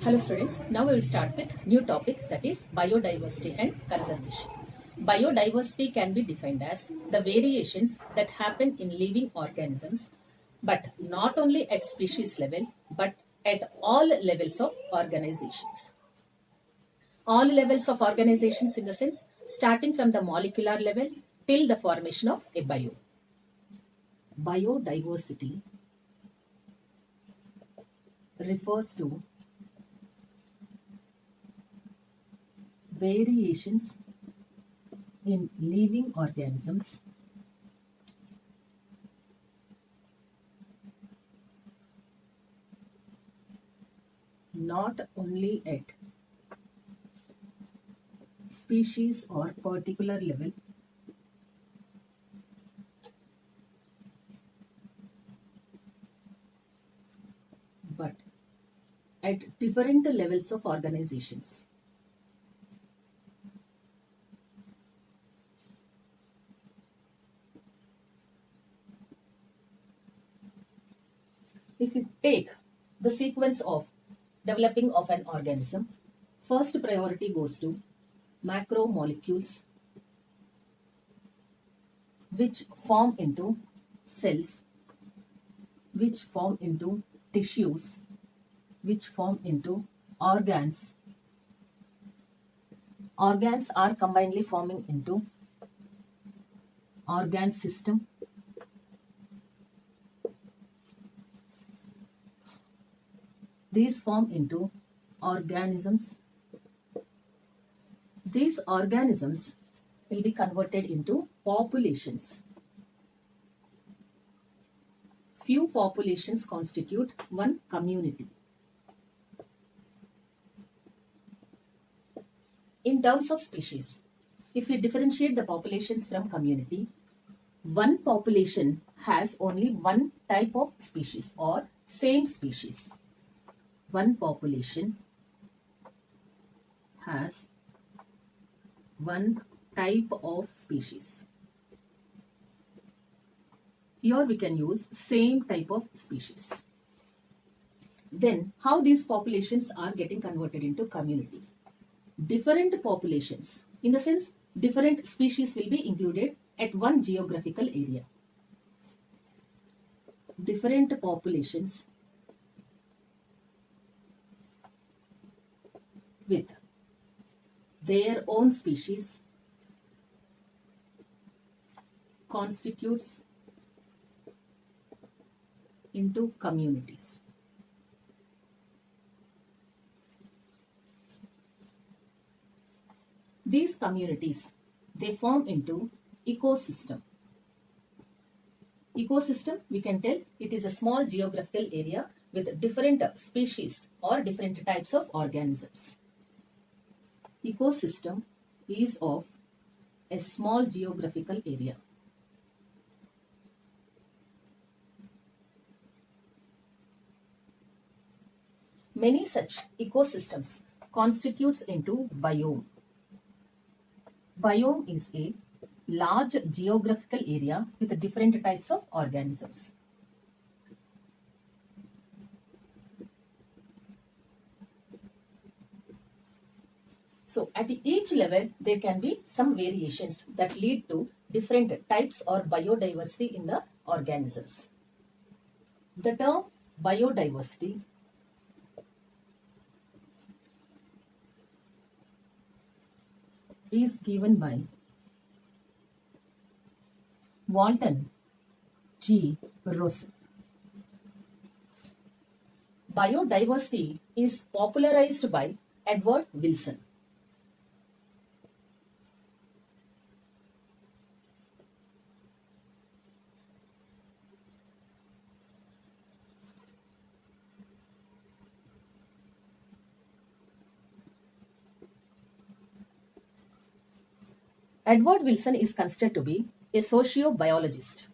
Hello students, now we will start with new topic, that is biodiversity and conservation. Biodiversity can be defined as the variations that happen in living organisms, but not only at species level but at all levels of organizations. All levels of organizations, in the sense starting from the molecular level till the formation of a bio. Biodiversity refers to variations in living organisms not only at species or particular level but at different levels of organizations. If you take the sequence of developing of an organism, first priority goes to macromolecules, which form into cells, which form into tissues, which form into organs. Organs are combinedly forming into organ system. These form into organisms. These organisms will be converted into populations. Few populations constitute one community. In terms of species, if we differentiate the populations from community, one population has only one type of species or same species. One population has one type of species. Here we can use same type of species. Then how these populations are getting converted into communities? Different populations, in the sense different species, will be included at one geographical area. Different populations with their own species constitutes into communities. These communities, they form into ecosystem. Ecosystem, we can tell it is a small geographical area with different species or different types of organisms. Ecosystem is of a small geographical area. Many such ecosystems constitutes into biome. Biome is a large geographical area with different types of organisms. So at each level, there can be some variations that lead to different types or biodiversity in the organisms. The term biodiversity is given by Walton G. Russell. Biodiversity is popularized by Edward Wilson. Edward Wilson is considered to be a sociobiologist,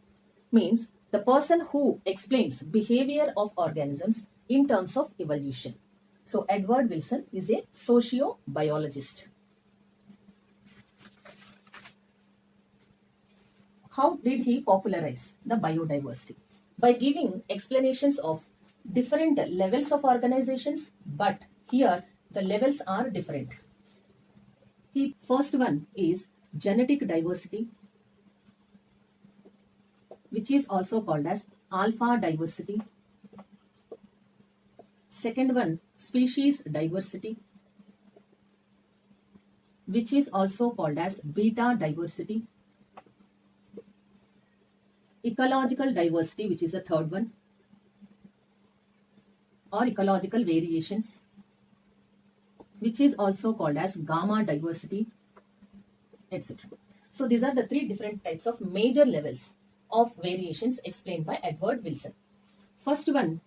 means the person who explains behavior of organisms in terms of evolution. So Edward Wilson is a sociobiologist. How did he popularize the biodiversity? By giving explanations of different levels of organizations, but Here the levels are different. The first one is genetic diversity, which is also called as alpha diversity. Second one, species diversity, which is also called as beta diversity. Ecological diversity, which is the third one, or ecological variations, which is also called as gamma diversity, etc. So these are the three different types of major levels of variations explained by Edward Wilson. First one,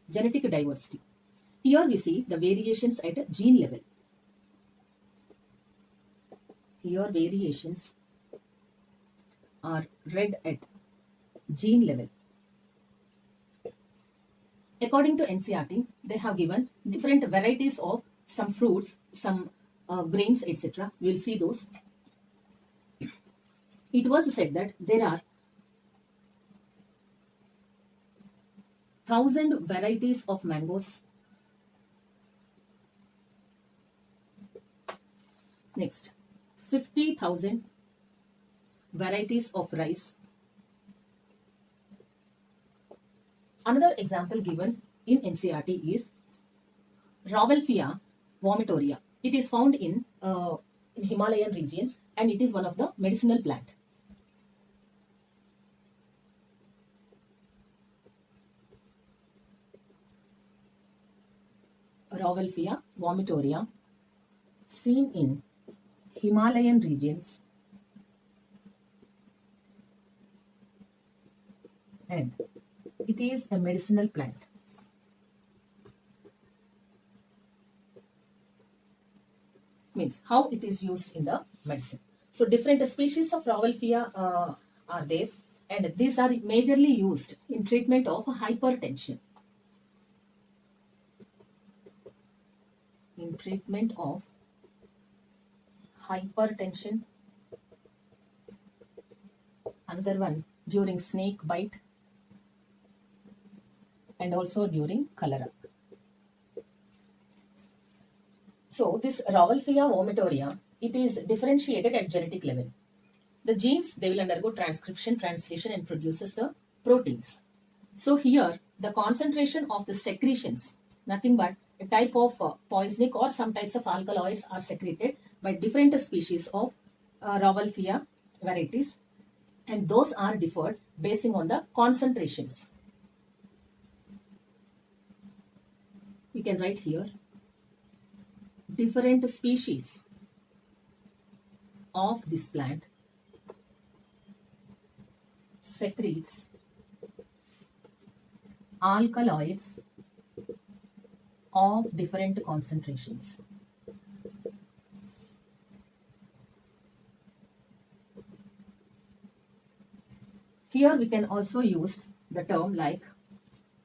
genetic diversity. Here we see the variations at gene level. Here variations are read at gene level. According to NCERT, they have given different varieties of some fruits, some grains, etc. We will see those. It was said that there are 1,000 varieties of mangoes. Next, 50,000 varieties of rice. Another example given in NCERT is Rauwolfia vomitoria. It is found in Himalayan regions and it is one of the medicinal plant. Rauwolfia vomitoria, seen in Himalayan regions and it is a medicinal plant. Means how it is used in the medicine. So different species of Rauwolfia are there, and these are majorly used in treatment of hypertension. In treatment of hypertension. Another one during snake bite and also during cholera. So this Rauwolfia vomitoria, it is differentiated at genetic level. The genes, they will undergo transcription, translation and produces the proteins. So here the concentration of the secretions, nothing but a type of poisonic or some types of alkaloids are secreted by different species of Rauwolfia varieties, and those are differed based on the concentrations. We can write here different species of this plant secretes alkaloids of different concentrations. Here we can also use the term like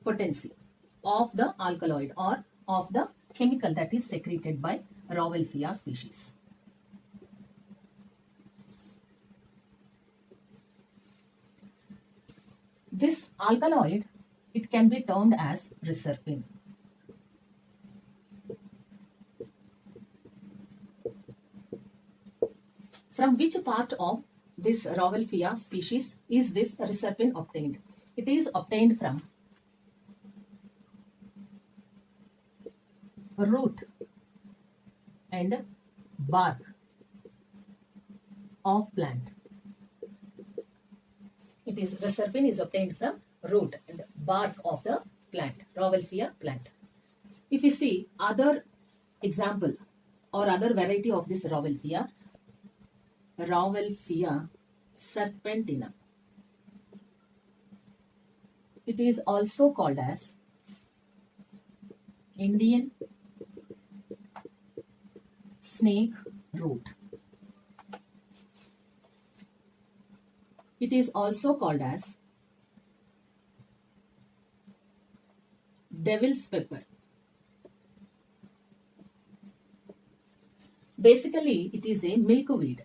potency of the alkaloid or of the chemical that is secreted by Rauwolfia species. This alkaloid, it can be termed as reserpine. From which part of this Rauwolfia species is this reserpine obtained? It is obtained from root and bark of plant. It is reserpine is obtained from root and bark of the plant, Rauwolfia plant. If you see other example or other variety of this Rauwolfia serpentina, it is also called as Indian snake root. It is also called as devil's pepper. Basically, it is a milkweed.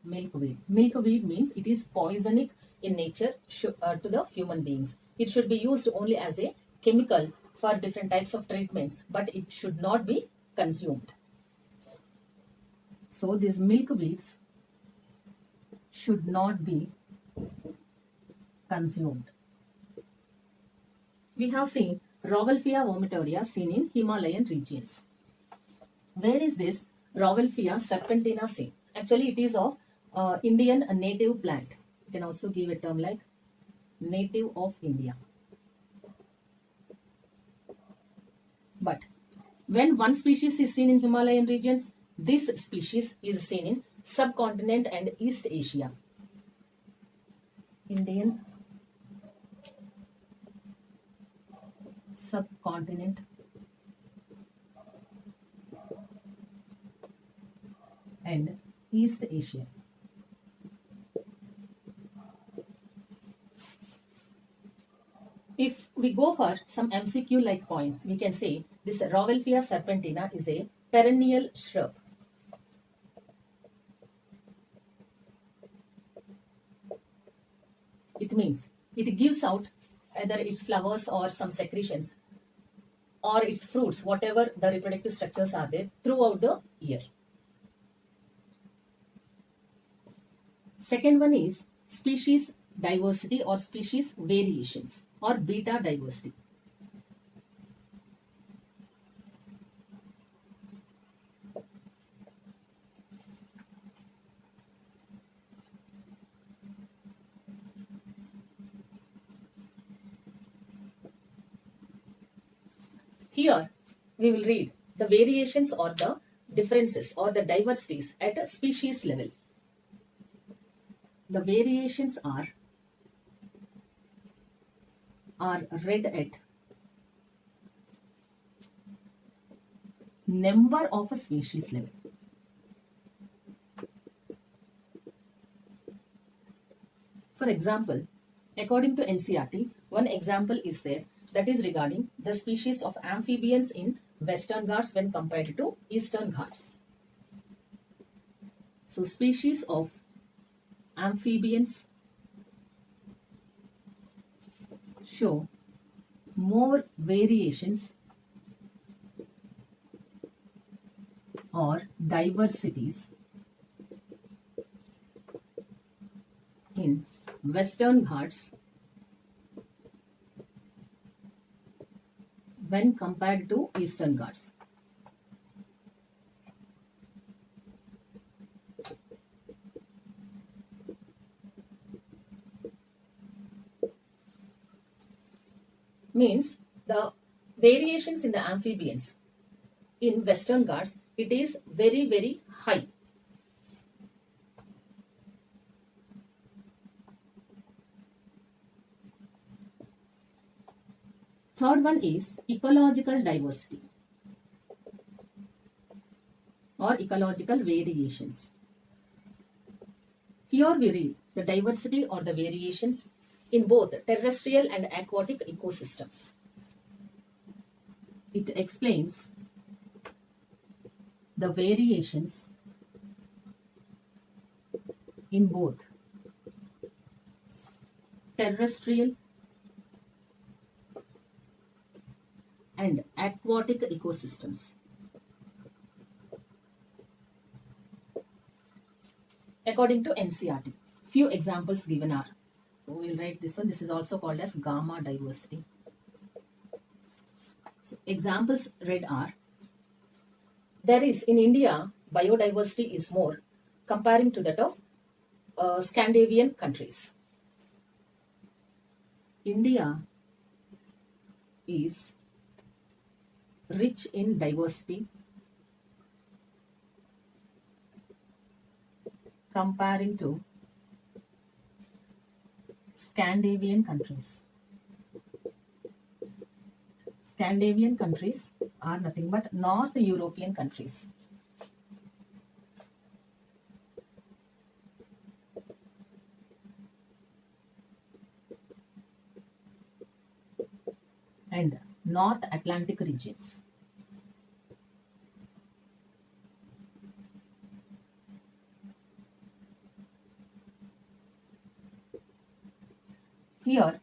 Milkweed means it is poisonic in nature to the human beings. It should be used only as a chemical for different types of treatments, but it should not be consumed. So these milkweeds should not be consumed. We have seen Rauwolfia vomitoria seen in Himalayan regions. Where is this Rauwolfia serpentina seen? Actually, it is of Indian native plant. You can also give a term like native of India. But when one species is seen in Himalayan regions, this species is seen in subcontinent and East Asia. Indian subcontinent and East Asia. If we go for some MCQ like points, we can say this Rauwolfia serpentina is a perennial shrub. It means it gives out either its flowers or some secretions or its fruits, whatever the reproductive structures are there throughout the year. Second one is species diversity or species variations or beta diversity. Here we will read the variations or the differences or the diversities at a species level. The variations are read at number of a species level. For example, according to NCERT, one example is there that is regarding the species of amphibians in Western Ghats when compared to Eastern Ghats. So species of amphibians show more variations or diversities in Western Ghats when compared to Eastern Ghats. Means the variations in the amphibians in Western Ghats, it is very, very high. Third one is ecological diversity or ecological variations. Here we read the diversity or the variations in both terrestrial and aquatic ecosystems. It explains the variations in both terrestrial and aquatic ecosystems. According to NCERT, few examples given are, so we will write this one. This is also called as gamma diversity. So examples read are, there is in India, biodiversity is more comparing to that of Scandinavian countries. India is rich in diversity comparing to Scandinavian countries. Scandinavian countries are nothing but North European countries. And North Atlantic regions. Here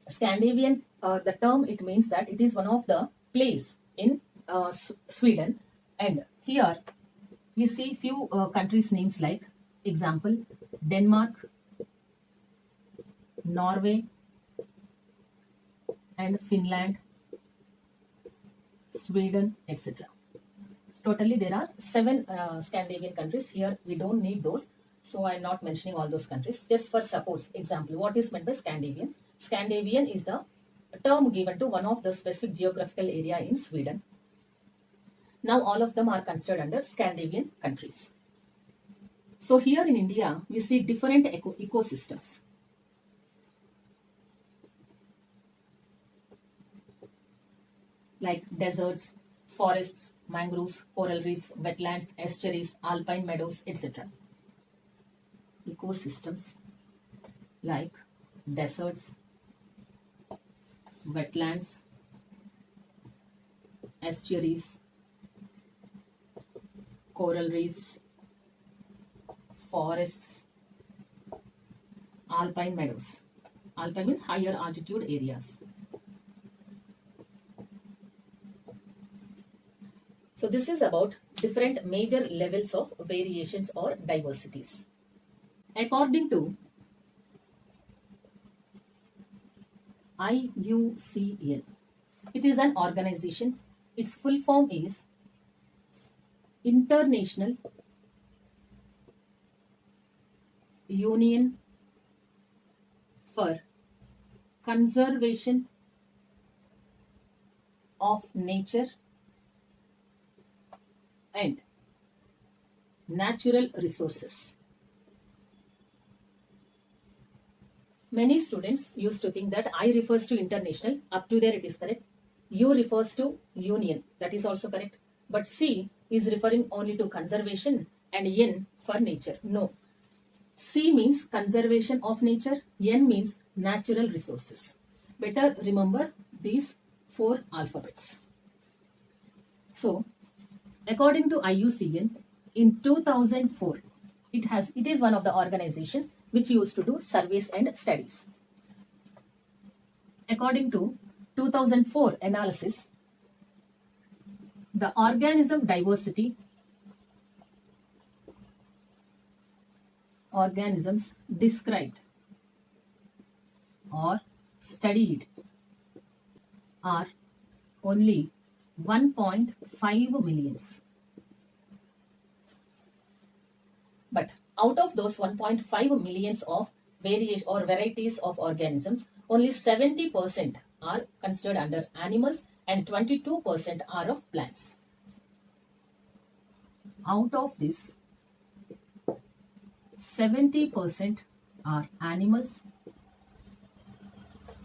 Scandinavian, the term, it means that it is one of the place in Sweden, and here we see few countries names like example Denmark, Norway, and Finland, Sweden, etc. So totally there are 7 Scandinavian countries. Here we don't need those, so I am not mentioning all those countries. Just for suppose example, what is meant by Scandinavian? Scandinavian is the term given to one of the specific geographical area in Sweden. Now all of them are considered under Scandinavian countries. So here in India, we see different ecosystems. Like deserts, forests, mangroves, coral reefs, wetlands, estuaries, alpine meadows, etc. Ecosystems like deserts, wetlands, estuaries, coral reefs, forests, alpine meadows. Alpine means higher altitude areas. So this is about different major levels of variations or diversities. According to IUCN, it is an organization. Its full form is International Union for Conservation of Nature and Natural Resources. Many students used to think that I refers to international. Up to there it is correct. U refers to union. That is also correct. But C is referring only to conservation and N for nature. No. C means conservation of nature. N means natural resources. Better remember these 4 alphabets. So, according to IUCN, in 2004, it is one of the organizations which used to do surveys and studies. According to 2004 analysis, the organism diversity, organisms described or studied are only 1.5 millions. But out of those 1.5 millions of various or varieties of organisms, only 70% are considered under animals and 22% are of plants. Out of this, 70% are animals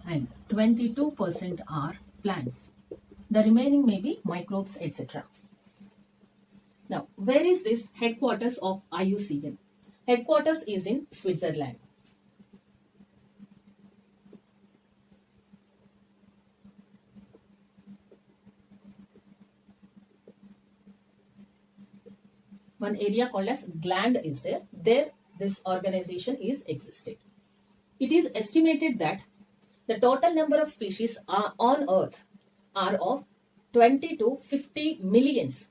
and 22% are plants. The remaining may be microbes, etc. Now, where is this headquarters of IUCN? Headquarters is in Switzerland. One area called as gland is there. There, this organization is existed. It is estimated that the total number of species on Earth are of 20 to 50 millions.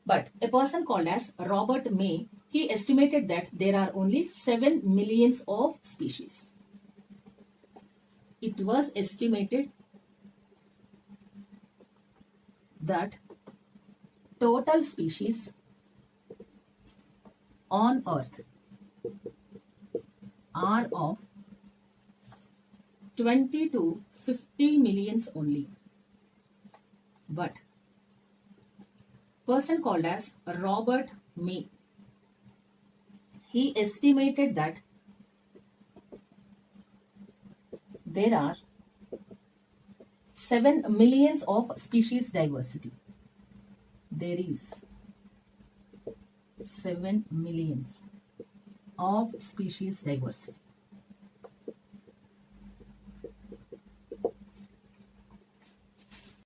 But a person called as Robert May, he estimated that there are only 7 millions of species. It was estimated that total species on Earth are of 20 to 50 millions only. But person called as Robert May, he estimated that there are 7 millions of species diversity. There is 7 millions of species diversity.